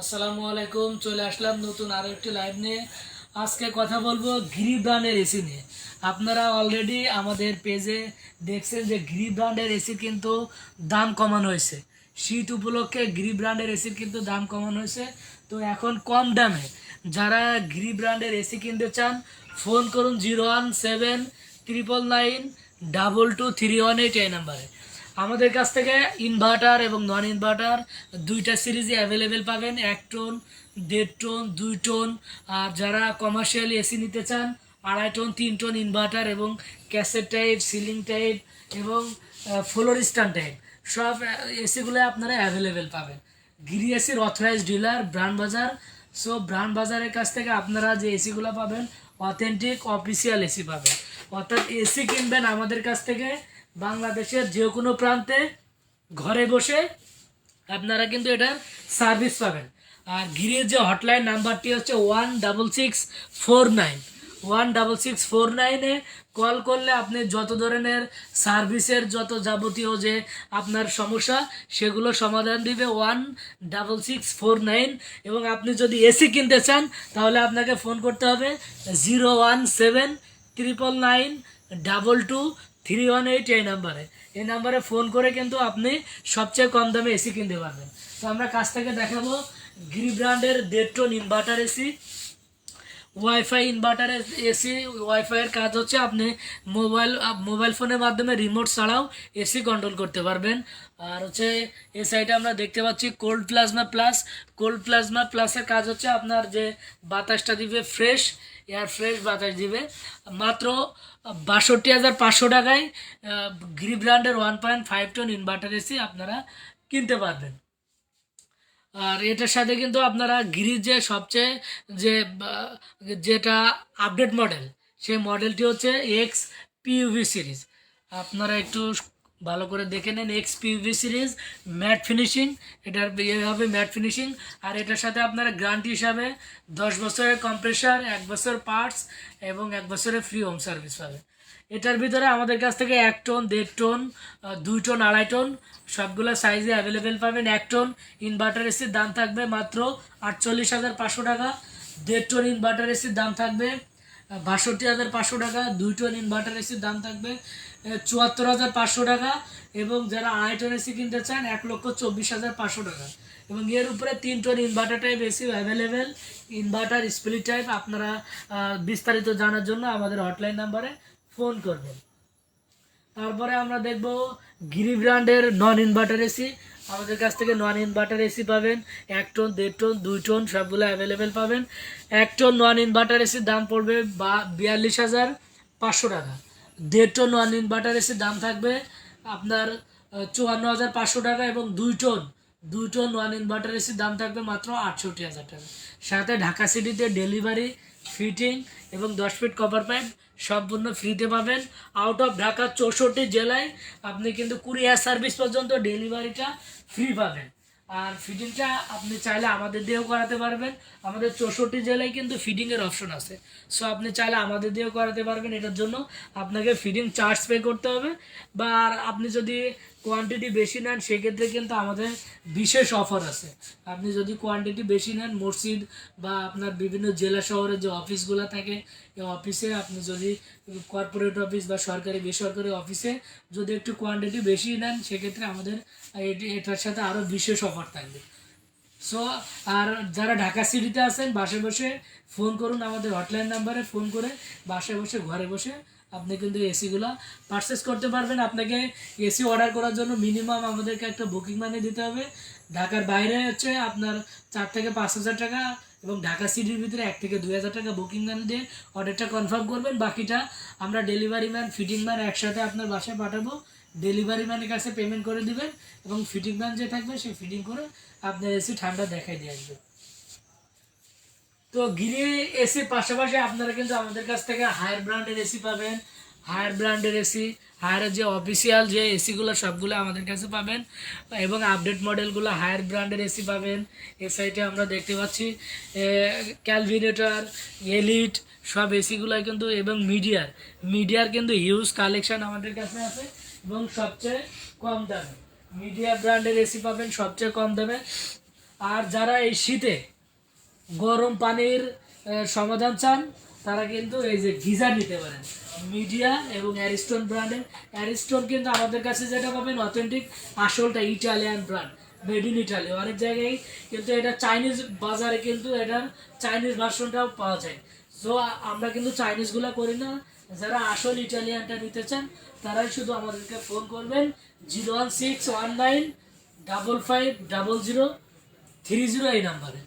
আসসালামু আলাইকুম। চলে আসলাম নতুন আরো একটি লাইভ নিয়ে। আজকে কথা বলবো গ্রি ব্র্যান্ডের এসি নিয়ে। আপনারা অলরেডি আমাদের পেজে দেখছেন যে গ্রি ব্র্যান্ডের এসি কিন্তু দাম কমানো হয়েছে। শীত উপলক্ষে গ্রি ব্র্যান্ডের এসির কিন্তু দাম কমানো হয়েছে। তো এখন কম দামে যারা গ্রি ব্র্যান্ডের এসি কিনতে চান ফোন করুন 01799922318 এই নাম্বারে। আমাদের কাছ থেকে ইনভার্টার এবং নন ইনভার্টার দুইটা সিরিজে অ্যাভেলেবেল পাবেন, 1 টন, 1.5 টন, 2 টন। আর যারা কমার্শিয়াল এসি নিতে চান 2.5 টন, 3 টন ইনভার্টার এবং ক্যাসেট টাইপ, সিলিং টাইপ এবং ফ্লোর স্ট্যান্ড টাইপ সব এসিগুলো আপনারা অ্যাভেলেবেল পাবেন। গিরি এসির অথরাইজ ডিলার ব্র্যান্ড বাজার। সো ব্র্যান্ড বাজারের কাছ থেকে আপনারা যে এসিগুলো পাবেন অথেন্টিক অফিসিয়াল এসি পাবেন। অর্থাৎ এসি কিনবেন আমাদের কাছ থেকে বাংলাদেশের যে কোনো প্রান্তে ঘরে বসে আপনারা কিন্তু এটার সার্ভিস পাবেন। আর গিরির যে হটলাইন নাম্বারটি হচ্ছে 16649। কল করলে আপনি যত ধরনের সার্ভিসের যত যাবতীয় যে আপনার সমস্যা সেগুলো সমাধান দিবে 16649। এবং আপনি যদি এসি কিনতে চান তাহলে আপনাকে ফোন করতে হবে 01799922318 এই নাম্বারে। এই নাম্বারে ফোন করে কিন্তু আপনি সবচেয়ে কম দামে এসি কিনতে পারবেন। তো আমরা কাছ থেকে দেখাবো গ্রি ব্র্যান্ডের 1.5 ton inverter AC, WiFi inverter AC. ওয়াইফাইয়ের কাজ হচ্ছে আপনি মোবাইল ফোনের মাধ্যমে রিমোট ছাড়াও এসি কন্ট্রোল করতে পারবেন। আর হচ্ছে এই সাইডে আমরা দেখতে পাচ্ছি কোল্ড প্লাজমা প্লাসের কাজ হচ্ছে আপনার যে বাতাসটা দিবে এয়ার ফ্রেশ বাতাস দিবে। মাত্র 62,500 টাকায় গ্রি ব্র্যান্ডের 1.5 টন ইনভার্টার এসি আপনারা কিনতে পারবেন। আর এটার সাথে কিন্তু আপনারা গিরির যে সবচেয়ে যে যেটা আপডেট মডেল, সেই মডেলটি হচ্ছে এক্স পিইউভি সিরিজ। আপনারা একটু ভালো করে দেখে নেন, এক্স পিইউভি সিরিজ ম্যাট ফিনিশিং। এটার ইয়ে হবে ম্যাট ফিনিশিং। আর এটার সাথে আপনারা গ্যারান্টি হিসাবে 10 বছরের কম্প্রেসার, 1 বছর পার্টস এবং 1 বছরের ফ্রি হোম সার্ভিস পাবেন। এটার ভিতরে আমাদের কাছ থেকে 1 টন, 1.5 টন, 2 টন, 2.5 টন সবগুলো সাইজে অ্যাভেলেবেল পাবেন। 1 টন ইনভার্টার এসির দাম থাকবে মাত্র 48,500 টাকা। 1.5 টন ইনভার্টার এসির দাম থাকবে 62,500 টাকা। 2 টন ইনভার্টার এসির দাম থাকবে 74,500 টাকা। এবং যারা 2.5 টন এসি কিনতে চান 1,24,500 টাকা। এবং এর উপরে 3 ton inverter type AC available, inverter split type. আপনারা বিস্তারিত জানার জন্য আমাদের হটলাইন নাম্বারে ফোন করবেন। তারপরে আমরা দেখব গিরি ব্র্যান্ডের নন ইনভার্টার এসি। আমাদের কাছ থেকে নন ইনভার্টার এসি পাবেন 1 টন, 1.5 টন, 2 টন সবগুলো অ্যাভেলেবেল পাবেন। 1 টন নন ইনভার্টার এসির দাম পড়বে 42,500 টাকা। 1.5 টন নন ইনভার্টার এসির দাম থাকবে আপনার 54,500 টাকা। এবং 2 টন নন ইনভার্টার এসির দাম থাকবে মাত্র 68,000 টাকা। সাথে ঢাকা সিটিতে ডেলিভারি, ফিটিং এবং 10 ফিট কপার পাইপ সম্পূর্ণ ফ্রিতে পাবেন। আউট অফ ঢাকা 64 জেলায় আপনি কিন্তু কুরিয়ার সার্ভিস পর্যন্ত ডেলিভারিটা ফ্রি পাবেন। আর ফিটিংটা আপনি চাইলে আমাদের দিয়েও করাতে পারবেন। আমাদের 64 জেলায় কিন্তু ফিটিংয়ের অপশন আছে। সো আপনি চাইলে আমাদের দিয়েও করাতে পারবেন। এটার জন্য আপনাকে ফিটিং চার্জ পে করতে হবে। বা আর আপনি যদি কোয়ান্টিটি বেশি নেন সেক্ষেত্রে কিন্তু আমাদের বিশেষ অফার আছে। আপনি যদি কোয়ান্টিটি বেশি নেন, মসজিদ বা আপনার বিভিন্ন জেলা শহরে যে অফিসগুলো থাকে এই অফিসে আপনি যদি কর্পোরেট অফিস বা সরকারি বেসরকারি অফিসে যদি একটু কোয়ান্টিটি বেশি নেন সেক্ষেত্রে আমাদের এটার সাথে আরও বিশেষ অফার থাকবে। সো আর যারা ঢাকা সিটিতে আছেন বাসায় বসে ফোন করুন, আমাদের হটলাইন নাম্বারে ফোন করে বাসায় বসে ঘরে বসে আপনি কিন্তু এসিগুলো পারচেস করতে পারবেন। আপনাকে এসি অর্ডার করার জন্য মিনিমাম আমাদেরকে একটা বুকিং মানি দিতে হবে। ঢাকার বাইরে হচ্ছে আপনার 4 থেকে 5,000 টাকা এবং ঢাকা সিটির ভিতরে 1 থেকে 2,000 টাকা বুকিং মানি দিয়ে অর্ডারটা কনফার্ম করবেন। বাকিটা আমরা ডেলিভারি ম্যান, ফিটিং ম্যান একসাথে আপনার বাসায় পাঠাবো। ডেলিভারি ম্যানের কাছে পেমেন্ট করে দিবেন এবং ফিটিং ম্যান যে থাকবে সে ফিটিং করে আপনার এসি ঠান্ডা দেখাই দিয়ে আসবে। তো গিরি এসির পাশাপাশি আপনারা কিন্তু আমাদের কাছ থেকে হায়ার ব্র্যান্ডের এসি পাবেন। হায়ারের যে অফিসিয়াল যে এসিগুলো সবগুলো আমাদের কাছে পাবেন এবং আপডেট মডেলগুলো হায়ার ব্র্যান্ডের এসি পাবেন। এই সাইডে আমরা দেখতে পাচ্ছি ক্যালভিনেটর, এলিট সব এসিগুলো কিন্তু এবং মিডিয়ার কিন্তু হিউজ কালেকশন আমাদের কাছে আছে এবং সবচেয়ে কম দামে মিডিয়া ব্র্যান্ডের এসি পাবেন সবচেয়ে কম দামে। আর যারা এই শীতে গরম পানির সমাধান চান তারা কিন্তু এই যে গিজার নিতে পারেন মিডিয়া এবং অ্যারিস্টন ব্র্যান্ডের। অ্যারিস্টন কিন্তু আমাদের কাছে যেটা পাবেন অথেন্টিক, আসলটা Italian brand, made in Italy. অনেক জায়গায় কিন্তু এটা চাইনিজ, বাজারে কিন্তু এটার চাইনিজ ভার্সনটাও পাওয়া যায়। সো আমরা কিন্তু চাইনিজগুলো করি না। যারা আসল ইটালিয়ানটা নিতে চান তারাই শুধু আমাদেরকে ফোন করবেন 01619550030 এই নাম্বারে।